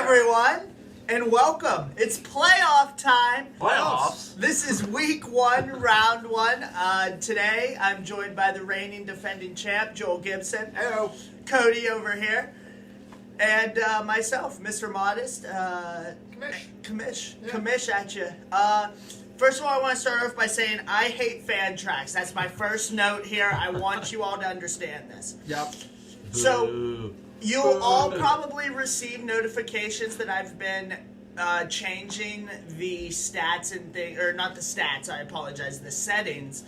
everyone, and welcome. It's playoff time. Playoffs? This is week 1, round 1. Today, I'm joined by the reigning defending champ, Joel Gibson. Hello. Cody over here. And myself, Mr. Modest. Commish at you. First of all, I want to start off by saying I hate fan tracks. That's my first note here. I want you all to understand this. Yep. So, Boo. you'll all probably receive notifications that I've been changing the stats and or not the stats, I apologize, the settings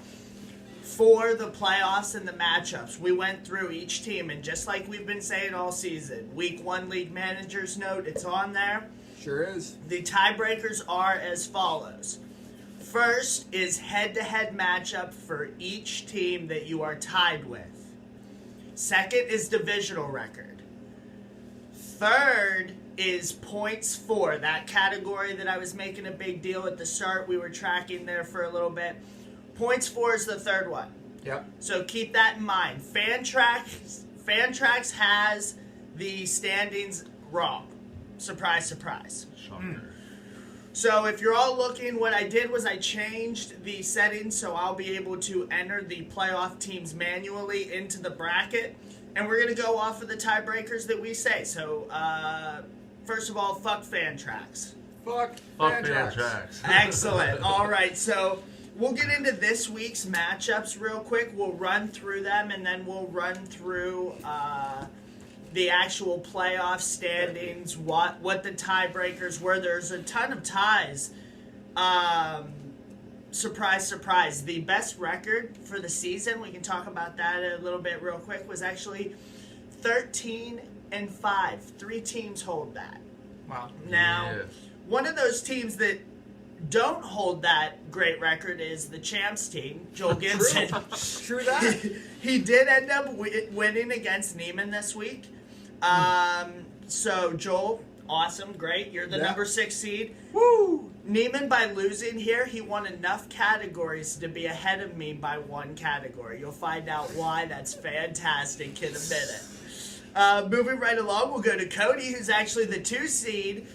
for the playoffs and the matchups. We went through each team, and just like we've been saying all season, week 1 league manager's note, it's on there. Sure is. The tiebreakers are as follows. First is head-to-head matchup for each team that you are tied with. Second is divisional record. Third is points for, that category that I was making a big deal at the start. We were tracking there for a little bit. Points for is the third one. Yep. So keep that in mind. Fantrax has the standings wrong. Surprise, surprise. Shocker. So if you're all looking, what I did was I changed the settings so I'll be able to enter the playoff teams manually into the bracket. And we're going to go off of the tiebreakers that we say. So, first of all, fuck Fantrax. Fuck Fantrax. Excellent. All right, so we'll get into this week's matchups real quick. We'll run through them, and then we'll run through the actual playoff standings, what the tiebreakers were. There's a ton of ties. Surprise, surprise. The best record for the season, we can talk about that a little bit real quick, was actually 13-5. 3 teams hold that. Wow. Now, Yeah. one of those teams that don't hold that great record is the champs team, Joel Gibson. True that. He did end up winning against Neiman this week. So, Joel, awesome, great. You're the number 6 seed. Woo! Neiman, by losing here, he won enough categories to be ahead of me by 1 category. You'll find out why. That's fantastic in a minute. Moving right along, we'll go to Cody, who's actually the 2 seed.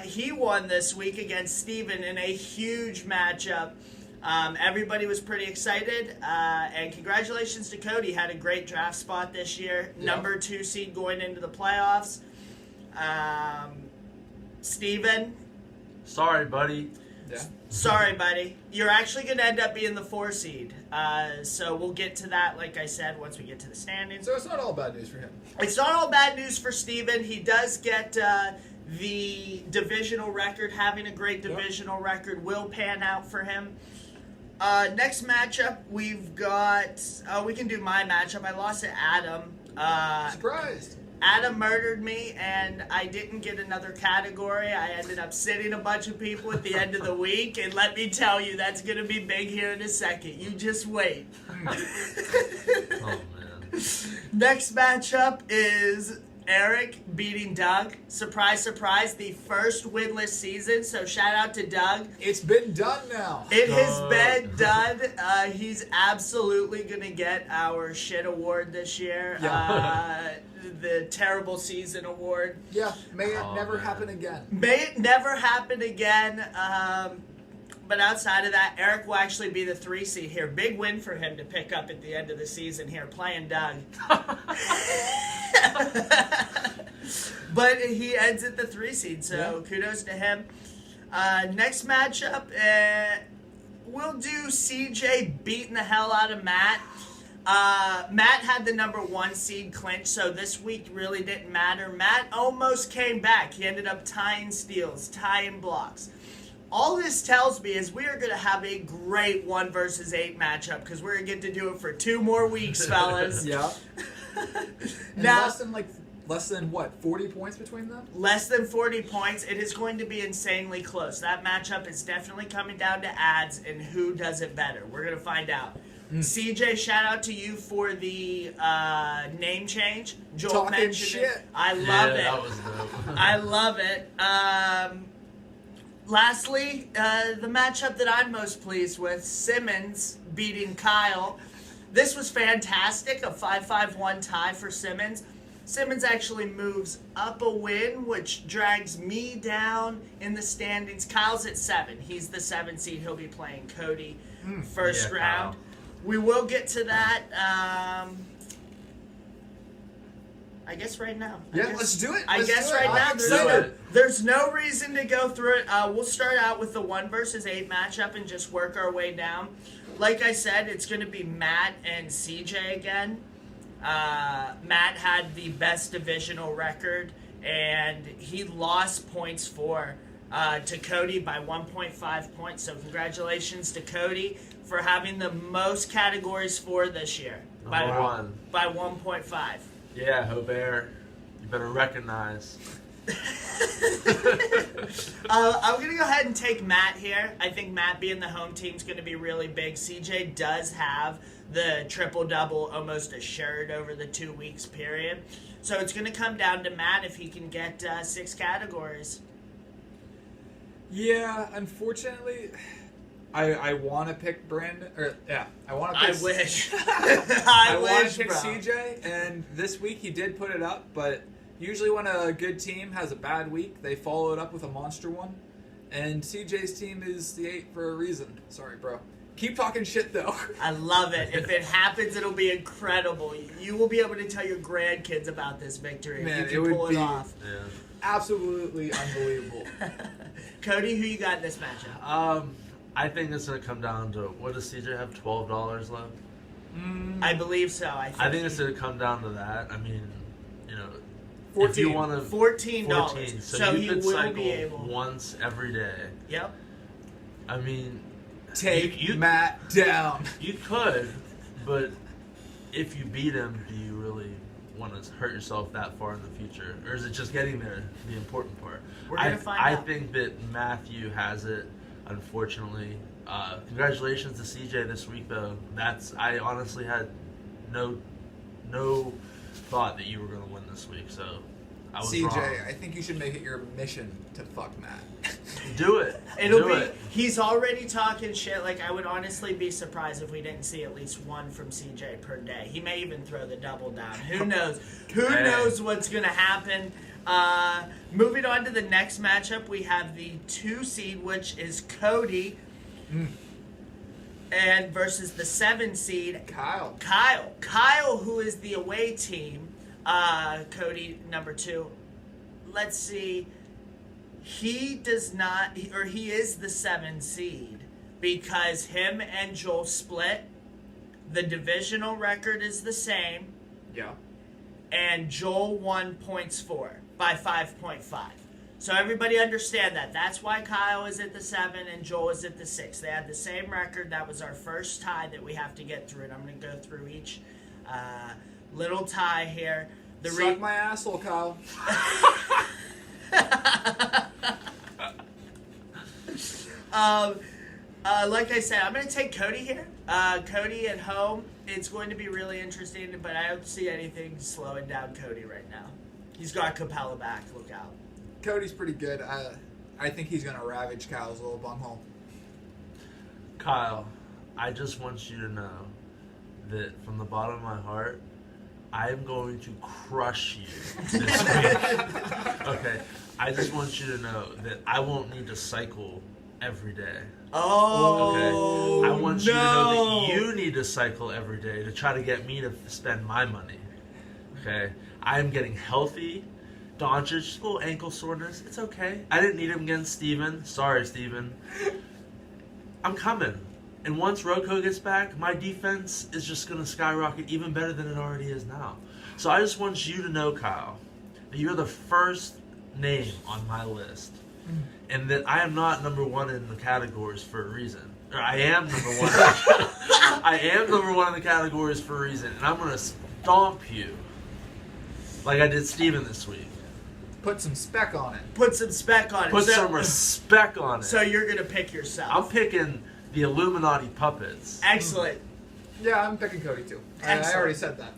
He won this week against Steven in a huge matchup. Everybody was pretty excited, and congratulations to Cody. Had a great draft spot this year. Yep. Number 2 seed going into the playoffs. Steven, Sorry, buddy. Yeah. sorry, buddy. You're actually going to end up being the 4 seed. So we'll get to that, like I said, once we get to the standings. So it's not all bad news for him. It's not all bad news for Steven. He does get the divisional record. Having a great divisional record will pan out for him. Next matchup, we've got... we can do my matchup. I lost to Adam. Surprised. Adam murdered me, and I didn't get another category. I ended up sitting a bunch of people at the end of the week, and let me tell you, that's going to be big here in a second. You just wait. Oh, man. Next matchup is Eric beating Doug. Surprise, surprise, the first winless season, so shout out to Doug. It's been done now. It has been done. He's absolutely going to get our shit award this year. Yeah. The terrible season award. Yeah. May it never man. happen again. May it never happen again. But outside of that, Eric will actually be the 3 seed here. Big win for him to pick up at the end of the season here, playing Doug. But he ends at the 3 seed, so kudos to him. Next matchup, we'll do CJ beating the hell out of Matt. Matt had the number 1 seed clinch, so this week really didn't matter. Matt almost came back. He ended up tying steals, tying blocks. All this tells me is we are going to have a great 1 versus 8 matchup because we're going to get to do it for 2 more weeks, fellas. Yeah. And Now, less than what? 40 points between them? less than 40 points. It is going to be insanely close. That matchup is definitely coming down to ads and who does it better. We're going to find out. CJ, shout out to you for the name change. Joel Talking mentioned shit. it. I love it. That was dope. I love it. Lastly, the matchup that I'm most pleased with, Simmons beating Kyle. This was fantastic, a 5-5-1 tie for Simmons. Simmons actually moves up a win, which drags me down in the standings. Kyle's at 7. He's the 7 seed. He'll be playing Cody first Yeah, round. Kyle. We will get to that. I guess right now. Yeah, let's do it. I Let's guess do it. right I'm now excited. there's no reason to go through it. We'll start out with the 1 versus 8 matchup and just work our way down. Like I said, it's going to be Matt and CJ again. Matt had the best divisional record, and he lost points to Cody by 1.5 points. So congratulations to Cody for having the most categories for this year Number one. by 1.5. Yeah, Hobert, you better recognize. I'm going to go ahead and take Matt here. I think Matt being the home team is going to be really big. CJ does have the triple-double almost assured over the 2 weeks period. So it's going to come down to Matt if he can get 6 categories. Yeah, unfortunately, I want to pick Brandon. I want to pick. I wish. I want wish, to pick bro. CJ, and this week he did put it up. But usually, when a good team has a bad week, they follow it up with a monster one. And CJ's team is the 8 for a reason. Sorry, bro. Keep talking shit though. I love it. If it happens, it'll be incredible. You will be able to tell your grandkids about this victory Man, if it you would can pull it be- off. Yeah. Absolutely unbelievable. Cody, who you got in this matchup? I think it's gonna come down to what does CJ have? $12 left. I believe so. I think it's gonna come down to that. I mean, you know, if 14. you want to $14. so you he could will cycle be able. once every day. Yep. I mean, Take You- Matt down. you could, but if you beat him, do you really want to hurt yourself that far in the future, or is it just getting there the important part? We're gonna find I out. think that Matthew has it. Unfortunately, congratulations to CJ this week, though. I honestly had no thought that you were going to win this week, so I was CJ, wrong. I think you should make it your mission to fuck Matt. Do it. It'll Do be. it. He's already talking shit. Like, I would honestly be surprised if we didn't see at least one from CJ per day. He may even throw the double down. Who knows? Who Hey. knows what's gonna happen? Moving on to the next matchup, we have the 2 seed, which is Cody, and versus the 7 seed, Kyle. Kyle, who is the away team. Cody, number 2. Let's see. He does not, or he is the 7 seed because him and Joel split. The divisional record is the same, Yeah. and Joel won points for by 5.5. So everybody understand that. That's why Kyle is at the 7 and Joel is at the 6. They had the same record. That was our first tie that we have to get through, and I'm going to go through each little tie here. Suck my asshole, Kyle. Like I said, I'm going to take Cody here. Cody at home. It's going to be really interesting, but I don't see anything slowing down Cody right now. He's got Capella back. Look out. Cody's pretty good. I think he's gonna ravage Kyle's little bumhole. Kyle, I just want you to know that from the bottom of my heart, I am going to crush you this week. Okay, I just want you to know that I won't need to cycle every day. Oh, Okay, I want you to know no. that you need to cycle every day to try to get me to spend my money. Okay, I am getting healthy. Doncic, little ankle soreness. It's okay. I didn't need him against Steven. Sorry, Steven. I'm coming. And once Rocco gets back, my defense is just going to skyrocket even better than it already is now. So I just want you to know, Kyle, that you're the first name on my list. And that I am not number 1 in the categories for a reason. Or I am number 1. I am number 1 in the categories for a reason. And I'm going to stomp you like I did Steven this week. Put some spec on it. Put some spec on it. Put some respect on it. So you're going to pick yourself. I'm picking the Illuminati puppets. Excellent. Yeah, I'm picking Cody too. I Excellent. already said that.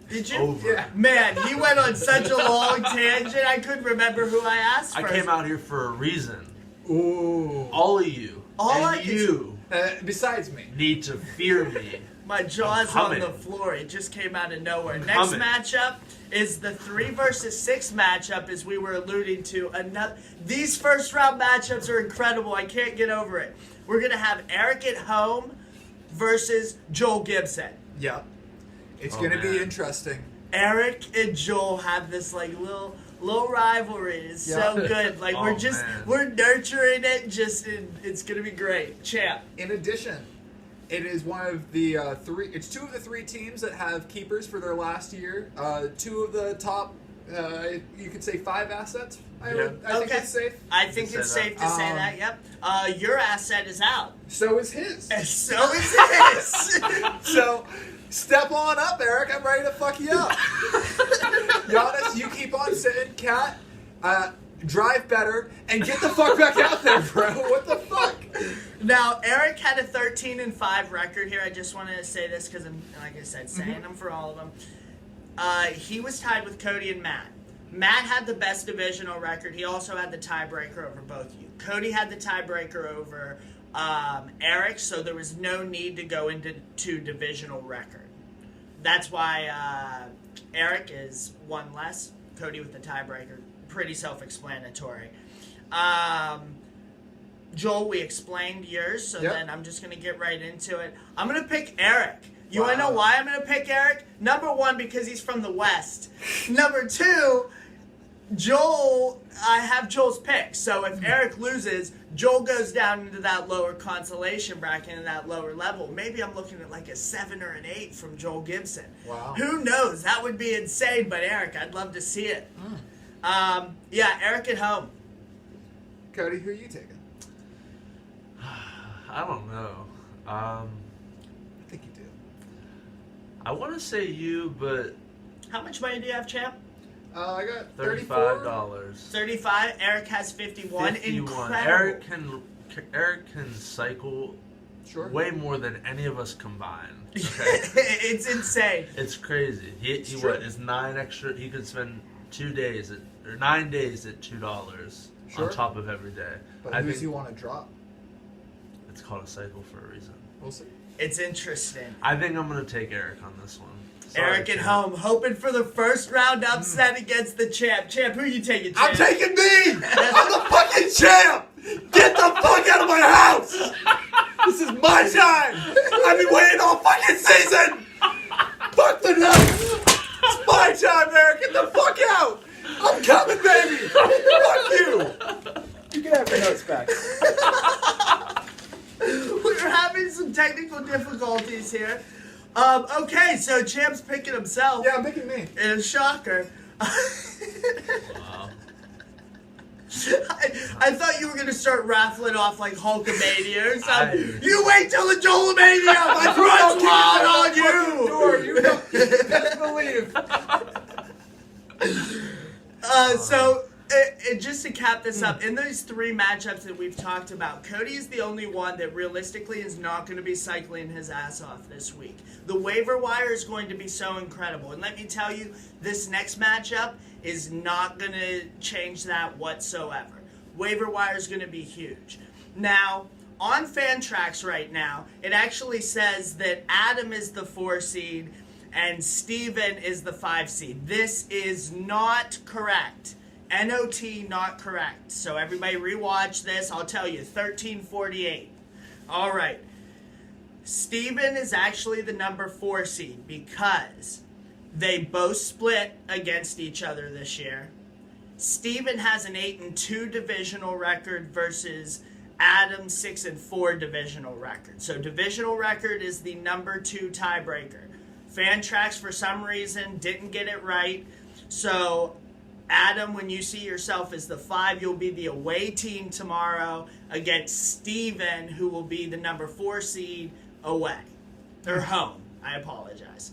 Did you? Over. Yeah. Man, he went on such a long tangent. I couldn't remember who I asked I first. came out here for a reason. Ooh. All of you All I and can- you Besides me. need to fear me My jaw's I'm on coming. the floor. It just came out of nowhere. I'm Next coming. matchup is the 3 versus 6 matchup, as we were alluding to. These first round matchups are incredible. I can't get over it. We're going to have Eric at home versus Joel Gibson. Yep. It's Oh, going to be man. interesting. Eric and Joel have this like little rivalry. It's Yeah. so good. Like Oh, man. we're nurturing it. It's gonna be great. Champ. In addition, it is one of the 3. It's 2 of the 3 teams that have keepers for their last year. 2 of the top, you could say 5 assets. I think Okay. it's safe. I think You it's said safe that. to say that. Yep. Your asset is out. So is his. And so is his. So, step on up, Eric. I'm ready to fuck you up. Giannis, you keep on sitting. Cat, drive better and get the fuck back out there, bro. What the fuck? Now, Eric had a 13-5 record here. I just wanted to say this because I'm, like I said, saying them for all of them. He was tied with Cody and Matt. Matt had the best divisional record. He also had the tiebreaker over both of you. Cody had the tiebreaker over Eric, so there was no need to go into divisional record. That's why Eric is 1 less. Cody with the tiebreaker. Pretty self-explanatory. Joel, we explained yours, so Yep. then I'm just going to get right into it. I'm going to pick Eric. You want to Wow. know why I'm going to pick Eric? Number 1, because he's from the West. Number 2, Joel, I have Joel's pick. So if Eric loses, Joel goes down into that lower consolation bracket and that lower level. Maybe I'm looking at like a 7 or an 8 from Joel Gibson. Wow. Who knows? That would be insane, but Eric, I'd love to see it. Yeah, Eric at home. Cody, who are you taking? I don't know. I think you do. I want to say you, but How much money do you have, champ? I got 34. $35. 35. Eric has 51. 51. Incredible. Eric can cycle Sure. way more than any of us combined. Okay? It's insane. It's crazy. He It's what true. is 9 extra? He could spend 2 days or 9 days at $2 Sure. on top of every day. But I who's think you want to drop? it's called a cycle for a reason. We'll see. It's interesting. I think I'm gonna take Eric on this one. Sorry, Eric at champ. home, hoping for the first round upset against the champ. Champ, who are you taking, champ? I'm taking me! I'm the fucking champ! Get the fuck out of my house! This is my time! I've been waiting all fucking season! Fuck the nuts! It's my time, Eric! Get the fuck out! I'm coming, baby! Fuck you! You can have your notes back. We're having some technical difficulties here. Okay, so champ's picking himself. Yeah, I'm picking me. In a shocker. Wow. I thought you were going to start raffling off like Hulkamania or something. I- You wait till the Joelmania! My front lawn on you! Door, you don't best believe. So, just to cap this up, in those 3 matchups that we've talked about, Cody is the only one that realistically is not going to be cycling his ass off this week. The waiver wire is going to be so incredible. And let me tell you, this next matchup is not going to change that whatsoever. Waiver wire is going to be huge. Now, on Fantrax right now, it actually says that Adam is the 4 seed and Steven is the 5 seed. This is not correct. NOT not correct. So everybody rewatch this. I'll tell you, 1348. All right. Steven is actually the number 4 seed because they both split against each other this year. Steven has an 8-2 divisional record versus Adam's 6-4 divisional record. So divisional record is the number 2 tiebreaker. Fantrax, for some reason, didn't get it right. So Adam, when you see yourself as the 5, you'll be the away team tomorrow against Steven, who will be the number 4 seed away. Or home. I apologize.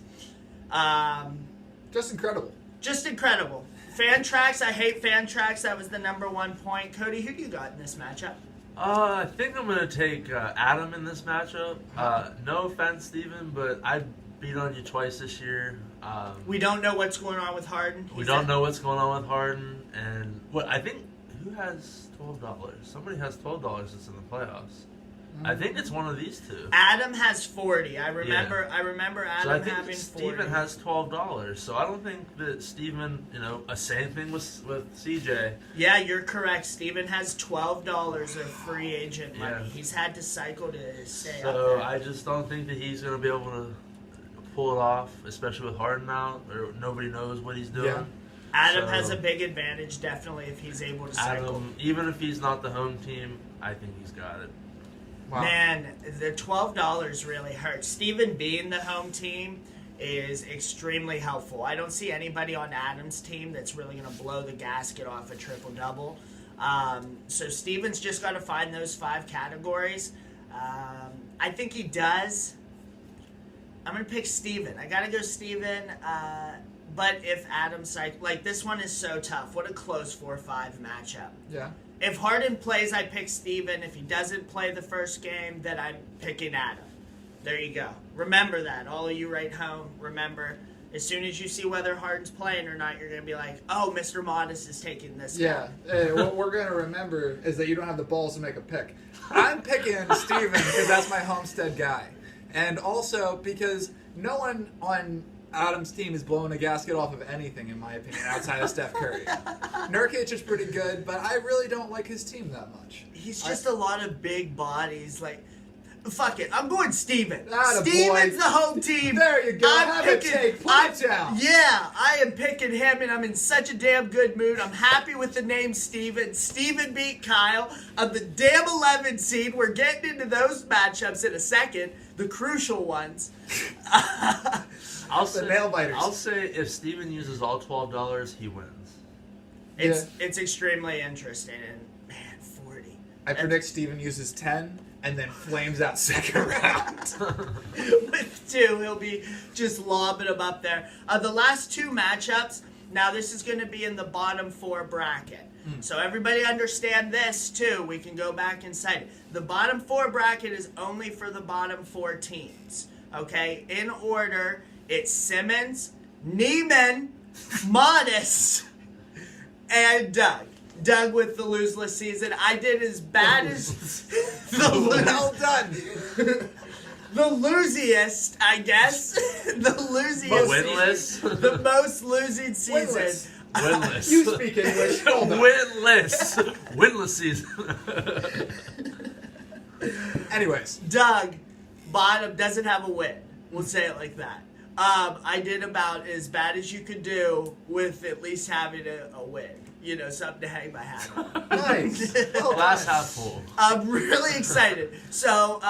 Just incredible. Just incredible. Fantrax, I hate Fantrax. That was the number 1 point. Cody, who do you got in this matchup? I think I'm gonna take Adam in this matchup. No offense, Steven, but I beat on you twice this year. We don't know what's going on with Harden. We don't know what's going on with Harden, and what I think who has $12. Somebody has $12 that's in the playoffs. I think it's one of these two. Adam has 40. I remember So I Adam think having 40. Steven has $12. So I don't think that Steven, same thing with CJ. Yeah, you're correct. Steven has $12 of free agent money. Yeah. He's had to cycle to stay up So there. I just don't think that he's going to be able to pull it off, especially with Harden out, or nobody knows what he's doing. Yeah. Adam So- has a big advantage, definitely, if he's able to cycle. Adam, even if he's not the home team, I think he's got it. Wow. Man, the $12 really hurts. Steven being the home team is extremely helpful. I don't see anybody on Adam's team that's really going to blow the gasket off a triple-double. So Steven's just got to find those 5 categories. I think he does. I'm going to pick Steven. I got to go Steven. But if Adam's like this one is so tough. What a close 4-5 matchup. Yeah. If Harden plays, I pick Steven. If he doesn't play the first game, then I'm picking Adam. There you go. Remember that. All of you right home, remember. As soon as you see whether Harden's playing or not, you're going to be like, oh, Mr. Modest is taking this Yeah. Hey, what we're going to remember is that you don't have the balls to make a pick. I'm picking Steven because that's my Homestead guy. And also because no one on Adam's team is blowing a gasket off of anything, in my opinion, outside of Steph Curry. Nurkic is pretty good, but I really don't like his team that much. He's just a lot of big bodies. Like, fuck it. I'm going Steven. Atta Steven's boy. the home team. There you go. Have a take. Put it down. Yeah, I am picking him, and I'm in such a damn good mood. I'm happy with the name Steven. Steven beat Kyle of the damn 11 seed. We're getting into those matchups in a second, the crucial ones. I'll The say, nail biters. I'll say if Steven uses all $12, he wins. It's extremely interesting, and man, 40. I predict Steven uses 10 and then flames out second round. With 2, he'll be just lobbing them up there. The last 2 matchups, now this is going to be in the bottom 4 bracket. So everybody understand this, too. We can go back and cite it. The bottom 4 bracket is only for the bottom 4 teams. Okay? In order, it's Simmons, Neiman, Modest, and Doug. Doug with the loseless season. I did as bad as the Well done. the losiest, I guess. The losiest. But winless? The most losing season. Winless. Winless. You speak English. Hold on. Winless. Winless season. Anyways, Doug, bottom, doesn't have a win. We'll say it like that. I did about as bad as you could do with at least having a win. Something to hang my hat on. nice. Well Glass done. half full. I'm really excited. So,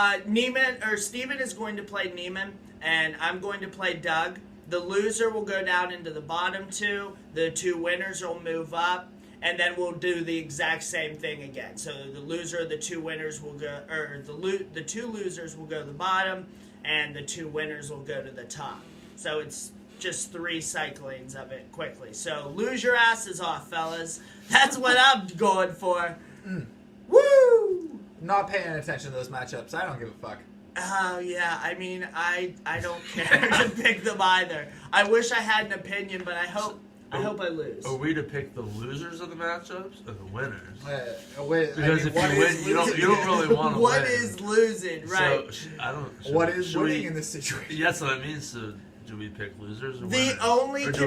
Steven is going to play Neiman, and I'm going to play Doug. The loser will go down into the bottom 2. The 2 winners will move up, and then we'll do the exact same thing again. So the loser, the 2 winners will go, or the 2 losers will go to the bottom, and the 2 winners will go to the top. So it's just 3 cyclings of it quickly. So lose your asses off, fellas. That's what I'm going for. Woo! Not paying attention to those matchups. I don't give a fuck. Oh, yeah. I mean, I don't care to pick them either. I wish I had an opinion, but I hope I lose. Are we to pick the losers of the matchups or the winners? Because Because if you win, you don't really want to win. What is losing, right? So, I don't. What is should winning we- in this situation? Yeah, that's what I mean. So, do we pick losers or The winners? only Or do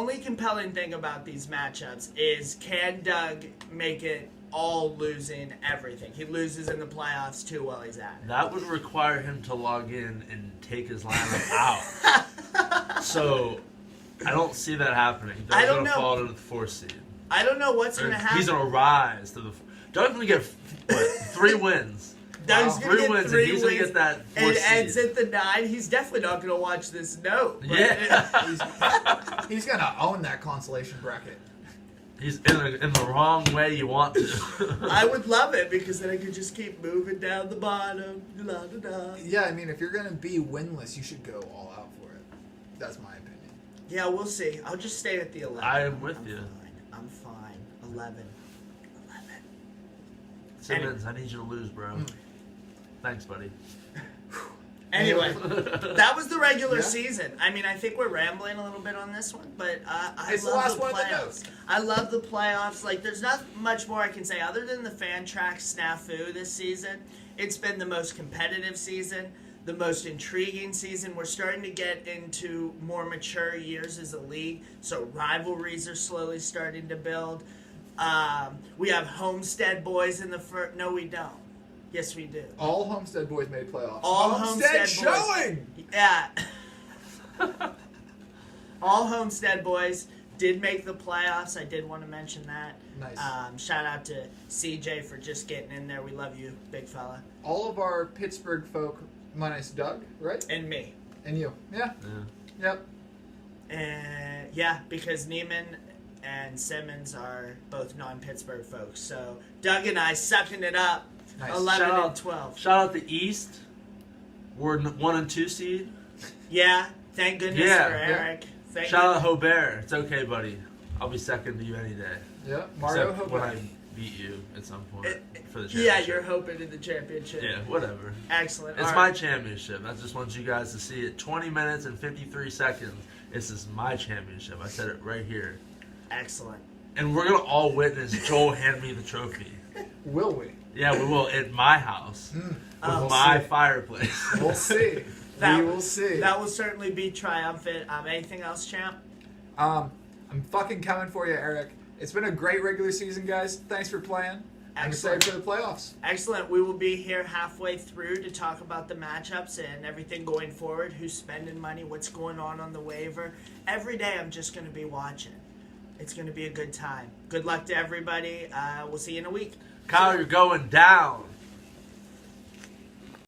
we compelling thing about these matchups is, can Doug make it all losing everything? He loses in the playoffs too while he's at it. That would require him to log in and take his lineup out. So, I don't see that happening. Doug's I don't gonna know. fall to the 4th seed. I don't know what's Or going to happen. he's gonna rise to the. Doug's gonna get 3 wins. Doug's Wow. going to 3 get wins, 3 and he's gonna wins get that 4th and seed. ends at the 9. He's definitely not going to watch this note. but- Yeah. He's gonna own that consolation bracket. He's in the wrong way you want to. I would love it because then I could just keep moving down the bottom. La, da, da. Yeah, I mean, if you're gonna be winless, you should go all out for it. That's my opinion. Yeah, we'll see. I'll just stay at the 11. I am with I'm you. Fine. I'm fine. 11. Simmons, I need you to lose, bro. Thanks, buddy. Anyway, that was the regular Yeah. season. I mean, I think we're rambling a little bit on this one, but I It's the love last the one of the playoffs. notes. I love the playoffs. Like, there's not much more I can say other than the fan track snafu this season. It's been the most competitive season, the most intriguing season. We're starting to get into more mature years as a league, so rivalries are slowly starting to build. We have Homestead boys in the first. No, we don't. Yes, we do. All Homestead boys made playoffs. All Homestead Homestead boys. showing. Yeah. All Homestead boys did make the playoffs. I did want to mention that. Nice. Shout out to CJ for just getting in there. We love you, big fella. All of our Pittsburgh folk minus Doug, right? And me. And you. Yeah. Yeah. Yep. And yeah, because Neiman and Simmons are both non-Pittsburgh folks. So Doug and I sucking it up. Nice. 11 Shout and out- 12. Shout out the East. We're 1 and 2 seed. Yeah, thank goodness Yeah. for Eric. Thank Shout out goodness. Hobert. It's okay, buddy. I'll be second to you any day. Yep. Mario Except when I Hobart. beat you at some point for the championship. Yeah, you're hoping in the championship. Yeah, whatever. Excellent. It's All my right. championship. I just want you guys to see it. 20 minutes and 53 seconds. This is my championship. I said it right here. Excellent. And we're going to all witness Joel hand me the trophy. Will we? Yeah, we will. At my house. With Oh, my see. fireplace. We'll see. That- we will see. That will certainly be triumphant. Anything else, champ? I'm fucking coming for you, Eric. It's been a great regular season, guys. Thanks for playing. I'm Excellent. excited for the playoffs. Excellent. We will be here halfway through to talk about the matchups and everything going forward. Who's spending money? What's going on the waiver? Every day I'm just going to be watching. It's going to be a good time. Good luck to everybody. We'll see you in a week. Kyle, you're going down.